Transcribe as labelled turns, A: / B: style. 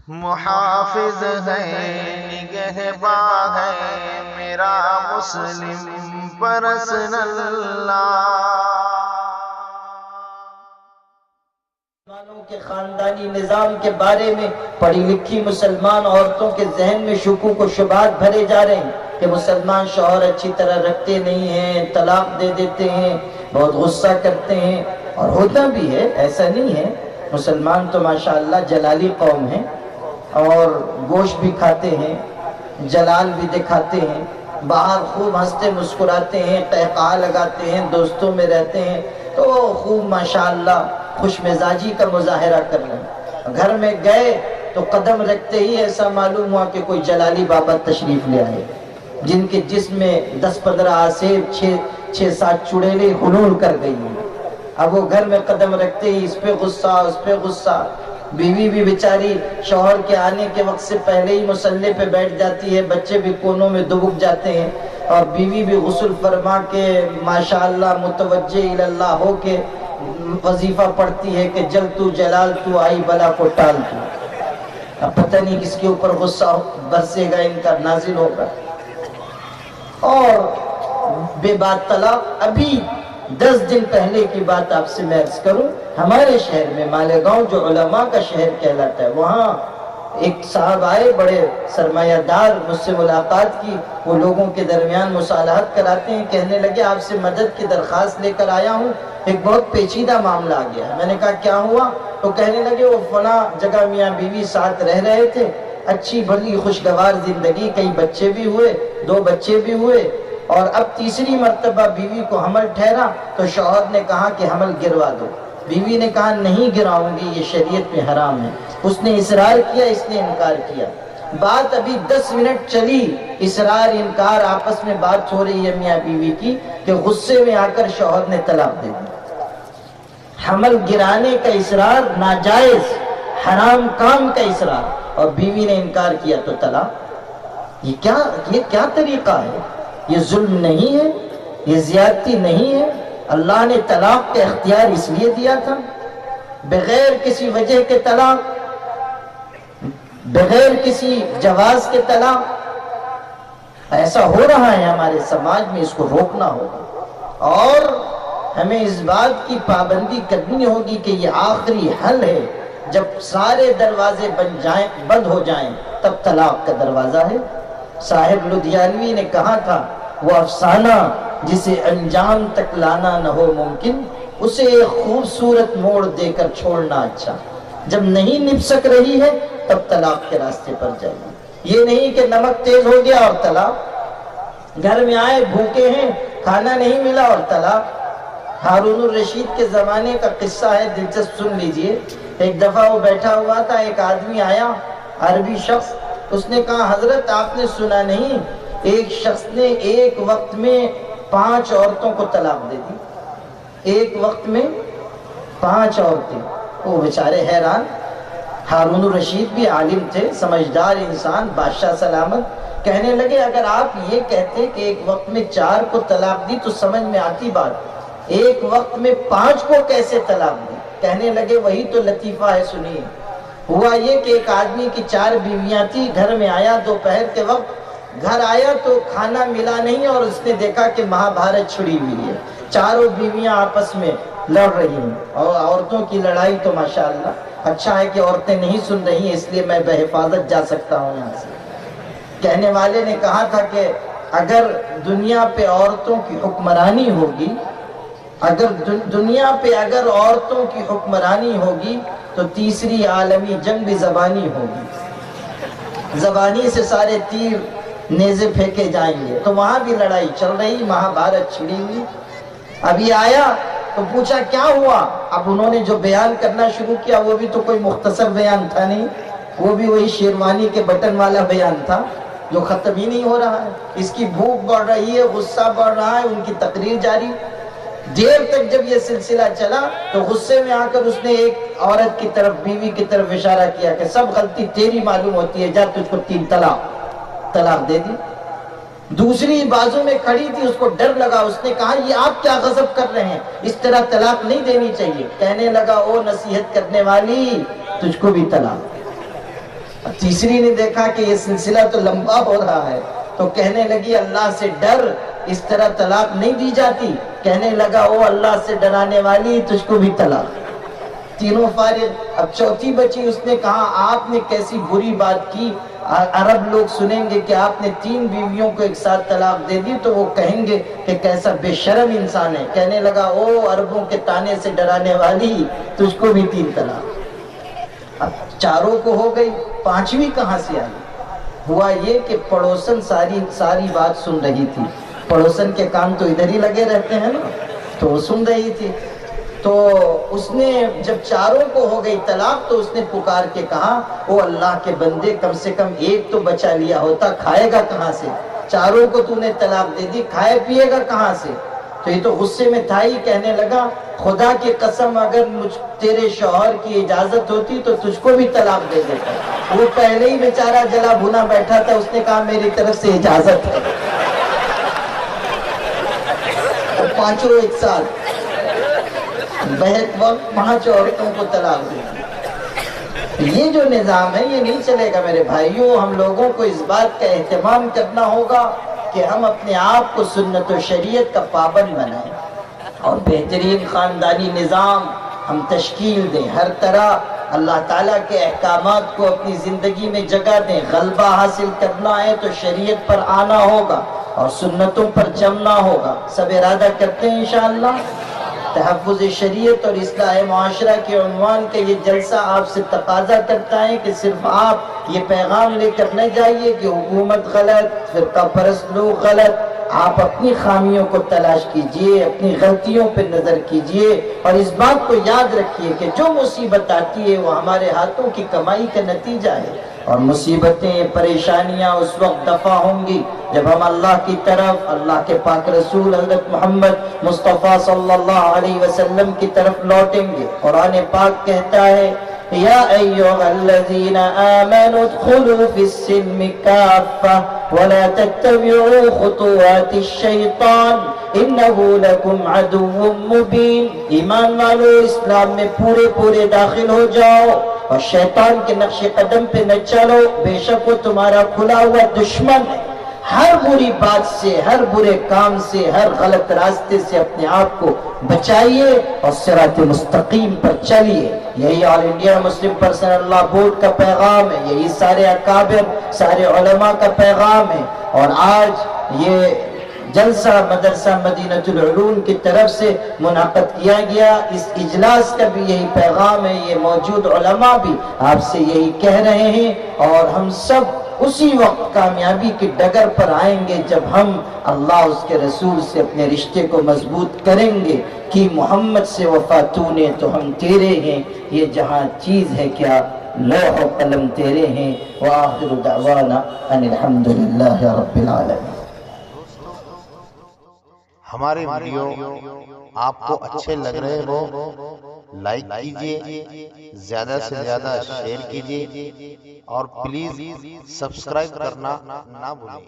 A: محافظ ہے نگہباں ہے میرا مسلم پرسنل
B: مسلمانوں کے خاندانی نظام کے بارے میں پڑھی لکھی مسلمان عورتوں کے ذہن میں شکوک و شبہات بھرے جا رہے ہیں کہ مسلمان شوہر اچھی طرح رکھتے نہیں ہیں، طلاق دے دیتے ہیں، بہت غصہ کرتے ہیں، اور ہوتا بھی ہے، ایسا نہیں ہے۔ مسلمان تو ماشاءاللہ جلالی قوم ہے اور گوشت بھی کھاتے ہیں، جلال بھی دکھاتے ہیں، باہر خوب ہنستے مسکراتے ہیں، قہقہا لگاتے ہیں، دوستوں میں رہتے ہیں، تو خوب ماشاءاللہ خوش مزاجی کا مظاہرہ کر رہے ہیں۔ گھر میں گئے تو قدم رکھتے ہی ایسا معلوم ہوا کہ کوئی جلالی بابا تشریف لے آئے، جن کے جسم میں 10-15 آسیب 6-7 چڑیلیں حلول کر گئی ہیں۔ اب وہ گھر میں قدم رکھتے ہی اس پہ غصہ، اس پہ غصہ۔ بیوی بھی بیچاری شوہر کے آنے کے وقت سے پہلے ہی مصلی پہ بیٹھ جاتی ہے، بچے بھی کونوں میں دبک جاتے ہیں، اور بیوی بھی غسل فرما کے ماشاءاللہ متوجہ اللہ ہو کے وظیفہ پڑھتی ہے کہ جل تو جلال تو آئی بلا کو ٹال تو۔ اب پتہ نہیں کس کے اوپر غصہ برسے گا، ان کا نازل ہوگا۔ اور بے بات طلاق، ابھی 10 دن پہلے کی بات آپ سے میں عرض کروں، ہمارے شہر میں مالیگاؤں جو علماء کا شہر کہلاتا ہے، وہاں ایک صاحب آئے بڑے سرمایہ دار، مجھ سے ملاقات کی، وہ لوگوں کے درمیان مصالحت کراتے ہیں، کہنے لگے آپ سے مدد کی درخواست لے کر آیا ہوں، ایک بہت پیچیدہ معاملہ آ گیا ہے۔ میں نے کہا کیا ہوا؟ تو کہنے لگے وہ فلاں جگہ میاں بیوی ساتھ رہ رہے تھے، اچھی بڑی خوشگوار زندگی، کئی بچے بھی ہوئے، 2 بچے بھی ہوئے، اور اب تیسری مرتبہ بیوی کو حمل ٹھہرا تو شوہر نے کہا کہ حمل گروا دو۔ بیوی نے کہا نہیں گراؤں گی، یہ شریعت میں حرام ہے۔ اس نے اصرار کیا، اس نے انکار کیا۔ بات ابھی 10 منٹ چلی، اصرار انکار آپس میں بات ہو رہی ہے میاں بیوی کی، کہ غصے میں آ کر شوہر نے طلاق دے دی۔ حمل گرانے کا اصرار ناجائز، حرام کام کا اصرار، اور بیوی نے انکار کیا تو طلاق۔ یہ کیا طریقہ ہے؟ یہ ظلم نہیں ہے؟ یہ زیادتی نہیں ہے؟ اللہ نے طلاق کا اختیار اس لیے دیا تھا، بغیر کسی وجہ کے طلاق، بغیر کسی جواز کے طلاق۔ ایسا ہو رہا ہے ہمارے سماج میں، اس کو روکنا ہوگا، اور ہمیں اس بات کی پابندی کرنی ہوگی کہ یہ آخری حل ہے۔ جب سارے دروازے بند ہو جائیں تب طلاق کا دروازہ ہے۔ صاحب لدھیانوی نے کہا تھا، وہ افسانہ جسے انجام تک لانا نہ ہو ممکن، اسے ایک خوبصورت موڑ دے کر چھوڑنا اچھا۔ جب نہیں نپسک رہی ہے تب طلاق کے راستے پر جائیے۔ یہ نہیں کہ نمک تیز ہو گیا اور طلاق، گھر میں آئے بھوکے ہیں، کھانا نہیں ملا اور طلاق۔ ہارون الرشید کے زمانے کا قصہ ہے، دلچسپ سن لیجئے۔ ایک دفعہ وہ بیٹھا ہوا تھا، ایک آدمی آیا، عربی شخص، اس نے کہا حضرت آپ نے سنا نہیں، ایک شخص نے ایک وقت میں 5 عورتوں کو طلاق دے دی، ایک وقت میں 5 عورتیں۔ وہ بیچارے حیران۔ ہارون الرشید بھی عالم تھے، سمجھدار انسان، بادشاہ سلامت، کہنے لگے اگر آپ یہ کہتے کہ ایک وقت میں 4 کو طلاق دی تو سمجھ میں آتی بات، ایک وقت میں 5 کو کیسے طلاق دی؟ کہنے لگے وہی تو لطیفہ ہے، سنیے۔ ہوا یہ کہ ایک آدمی کی 4 بیویاں تھی، گھر میں آیا دوپہر کے وقت، گھر آیا تو کھانا ملا نہیں، اور اس نے دیکھا کہ مہابھارت چھڑی ہوئی ہے، 4 بیویاں آپس میں لڑ رہی ہیں، اور عورتوں کی لڑائی تو ماشاءاللہ اچھا ہے کہ عورتیں نہیں سن رہی ہیں، اس لیے میں بحفاظت جا سکتا ہوں یہاں سے۔ کہنے والے نے کہا تھا کہ اگر دنیا پہ عورتوں کی حکمرانی ہوگی، اگر دنیا پہ اگر عورتوں کی حکمرانی ہوگی تو تیسری عالمی جنگ بھی زبانی ہوگی، زبانی سے سارے تیر نیزے پھینکے جائیں گے۔ تو وہاں بھی لڑائی چل رہی، مہابھارت چھڑی ہوئی۔ ابھی آیا تو پوچھا کیا ہوا؟ اب انہوں نے جو بیان کرنا شروع کیا وہ بھی تو کوئی مختصر بیان تھا نہیں، وہ بھی وہی شیروانی کے بٹن والا بیان تھا جو ختم ہی نہیں ہو رہا ہے۔ اس کی بھوک بڑھ رہی ہے، غصہ بڑھ رہا ہے، ان کی تقریر جاری۔ دیر تک جب یہ سلسلہ چلا تو غصے میں آ کر اس نے ایک عورت کی طرف، بیوی کی طرف اشارہ کیا کہ سب غلطی تیری معلوم ہوتی ہے، جا تجھ کو 3 طلاق دے دی۔ دوسری بازو میں کھڑی تھی، اس کو ڈر لگا، اس نے کہا یہ آپ کیا غضب کر رہے ہیں، اس طرح طلاق نہیں دینی چاہیے۔ کہنے لگا او نصیحت کرنے والی، تجھ کو بھی طلاق۔ تیسری نے دیکھا کہ یہ سلسلہ تو لمبا ہو رہا ہے تو کہنے لگی اللہ سے ڈر، اس طرح طلاق نہیں دی جاتی۔ کہنے لگا او اللہ سے ڈرانے والی تجھ کو بھی طلاق۔ تینوں فارغ۔ اب چوتھی بچی، اس نے کہا آپ نے کیسی بری بات کی، عرب لوگ سنیں گے کہ آپ نے 3 بیویوں کو ایک ساتھ طلاق دے دی تو وہ کہیں گے کہ کیسا بے شرم انسان ہے۔ کہنے لگا او عربوں کے طانے سے ڈرانے والی تجھ کو بھی 3 طلاق۔ اب 4 کو ہو گئی، 5ویں کہاں سے آئی؟ ہوا یہ کہ پڑوسن ساری بات سن رہی تھی، پڑوسن کے کام تو ادھر ہی لگے رہتے ہیں نا، تو وہ سن رہی تھی۔ تو اس نے جب 4 کو ہو گئی طلاق تو اس نے پکار کے کہا او اللہ کے بندے کم سے کم ایک تو بچا لیا ہوتا، کھائے گا کہاں سے؟ 4 کو تو نے طلاق دے دی، کھائے پیے گا کہاں سے؟ تو یہ تو غصے میں تھا ہی، کہنے لگا خدا کی قسم اگر تیرے شوہر کی اجازت ہوتی تو تجھ کو بھی طلاق دے دیتا۔ وہ پہلے ہی بیچارہ جلا بھونا بیٹھا تھا، اس نے کہا میری طرف سے اجازت ہے۔ 5 ایک ساتھ بہت وقت 5 عورتوں کو طلاق دی۔ یہ جو نظام ہے یہ نہیں چلے گا میرے بھائیوں۔ ہم لوگوں کو اس بات کا اہتمام کرنا ہوگا کہ ہم اپنے آپ کو سنت و شریعت کا پابند بنائیں اور بہترین خاندانی نظام ہم تشکیل دیں، ہر طرح اللہ تعالیٰ کے احکامات کو اپنی زندگی میں جگہ دیں۔ غلبہ حاصل کرنا ہے تو شریعت پر آنا ہوگا اور سنتوں پر جمنا ہوگا۔ سب ارادہ کرتے ہیں انشاءاللہ؟ تحفظ شریعت اور اصلاح معاشرہ کے عنوان کا یہ جلسہ آپ سے تقاضا کرتا ہے کہ صرف آپ یہ پیغام لے کر نہ جائیے کہ حکومت غلط، فرقہ پرست لوگ غلط۔ آپ اپنی خامیوں کو تلاش کیجئے، اپنی غلطیوں پہ نظر کیجئے اور اس بات کو یاد رکھیے کہ جو مصیبت آتی ہے وہ ہمارے ہاتھوں کی کمائی کا نتیجہ ہے، اور مصیبتیں، پریشانیاں اس وقت دفع ہوں گی جب ہم اللہ کی طرف، اللہ کے پاک رسول حضرت محمد مصطفیٰ صلی اللہ علیہ وسلم کی طرف لوٹیں گے۔ قرآن پاک کہتا ہے یا ایھا الذین آمنوا ادخلوا فی السلم کافہ ولا تتبعوا خطوات الشیطان انہ لکم عدو مبین۔ ایمان والو اسلام میں پورے داخل ہو جاؤ اور شیطان کے نقش قدم پہ نہ چلو، بے شک وہ تمہارا کھلا ہوا دشمن ہے۔ ہر بری بات سے، ہر برے کام سے، ہر غلط راستے سے اپنے آپ کو بچائیے اور صراط مستقیم پر چلیے۔ یہی آل انڈیا مسلم پرسنل لا بورڈ کا پیغام ہے، یہی سارے اکابر، سارے علماء کا پیغام ہے۔ اور آج یہ جلسہ مدرسہ مدینہ العلوم کی طرف سے منعقد کیا گیا، اس اجلاس کا بھی یہی پیغام ہے۔ یہ موجود علماء بھی آپ سے یہی کہہ رہے ہیں، اور ہم سب اسی وقت کامیابی کی ڈگر پر آئیں گے جب ہم اللہ اس کے رسول سے اپنے رشتے کو مضبوط کریں گے کہ محمد سے وفا تو نے تو ہم تیرے ہیں، یہ جہاں چیز ہے کیا لوح و قلم تیرے ہیں۔ وآخر دعوانا ان الحمدللہ رب العالمین۔
A: ہمارے ویڈیو آپ کو اچھے لگ رہے ہو لائک کیجئے، زیادہ سے زیادہ شیئر کیجئے اور پلیز سبسکرائب کرنا نہ بھولیں۔